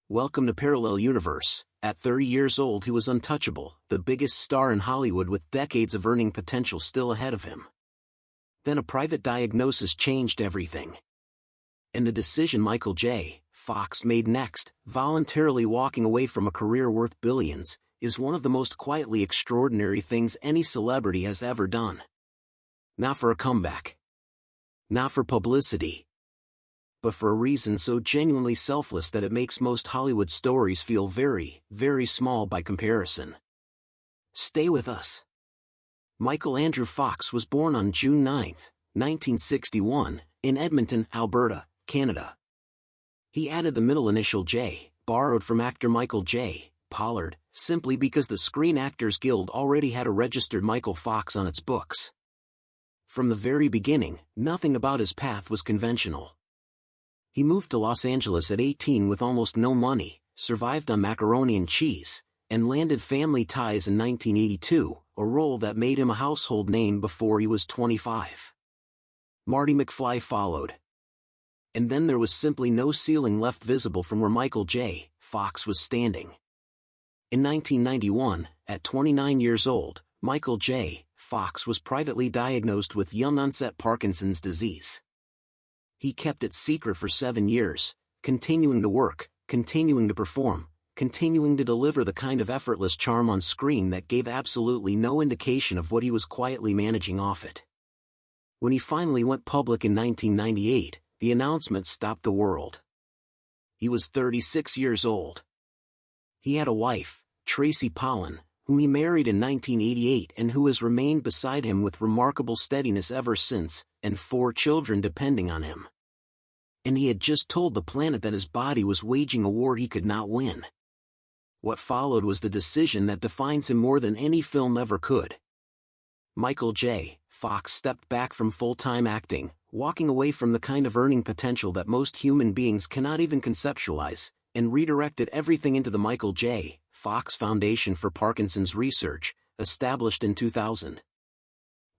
Welcome to Parallel Universe. At 30 years old he was untouchable, the biggest star in Hollywood with decades of earning potential still ahead of him. Then a private diagnosis changed everything. And the decision Michael J. Fox made next, voluntarily walking away from a career worth billions, is one of the most quietly extraordinary things any celebrity has ever done. Not for a comeback. Not for publicity. But for a reason so genuinely selfless that it makes most Hollywood stories feel very, very small by comparison. Stay with us. Michael Andrew Fox was born on June 9, 1961, in Edmonton, Alberta, Canada. He added the middle initial J, borrowed from actor Michael J. Pollard, simply because the Screen Actors Guild already had a registered Michael Fox on its books. From the very beginning, nothing about his path was conventional. He moved to Los Angeles at 18 with almost no money, survived on macaroni and cheese, and landed Family Ties in 1982, a role that made him a household name before he was 25. Marty McFly followed. And then there was simply no ceiling left visible from where Michael J. Fox was standing. In 1991, at 29 years old, Michael J. Fox was privately diagnosed with young-onset Parkinson's disease. He kept it secret for 7 years, continuing to work, continuing to perform, continuing to deliver the kind of effortless charm on screen that gave absolutely no indication of what he was quietly managing off it. When he finally went public in 1998, the announcement stopped the world. He was 36 years old. He had a wife, Tracy Pollan, whom he married in 1988 and who has remained beside him with remarkable steadiness ever since, and 4 children depending on him. And he had just told the planet that his body was waging a war he could not win. What followed was the decision that defines him more than any film ever could. Michael J. Fox stepped back from full-time acting, walking away from the kind of earning potential that most human beings cannot even conceptualize, and redirected everything into the Michael J. Fox Foundation for Parkinson's Research, established in 2000.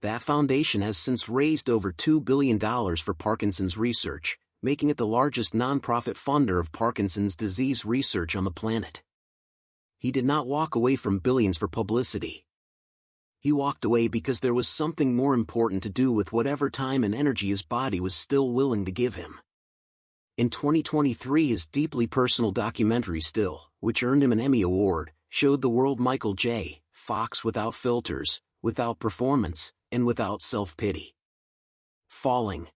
That foundation has since raised over $2 billion for Parkinson's research, making it the largest nonprofit funder of Parkinson's disease research on the planet. He did not walk away from billions for publicity. He walked away because there was something more important to do with whatever time and energy his body was still willing to give him. In 2023, his deeply personal documentary Still, which earned him an Emmy Award, showed the world Michael J. Fox without filters, without performance, and without self-pity. Falling.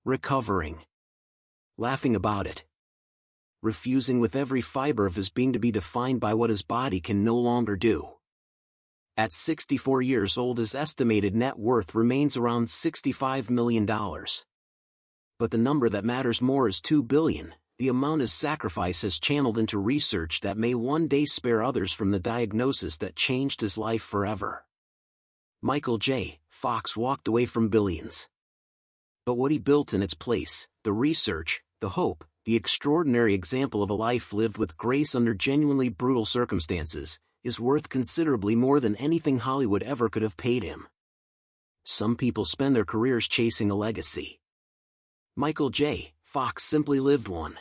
Recovering. Laughing about it. Refusing with every fiber of his being to be defined by what his body can no longer do. At 64 years old, his estimated net worth remains around $65 million. But the number that matters more is $2 billion, the amount his sacrifice has channeled into research that may one day spare others from the diagnosis that changed his life forever. Michael J. Fox walked away from billions. But what he built in its place, the research, the hope, the extraordinary example of a life lived with grace under genuinely brutal circumstances, is worth considerably more than anything Hollywood ever could have paid him. Some people spend their careers chasing a legacy. Michael J. Fox simply lived one.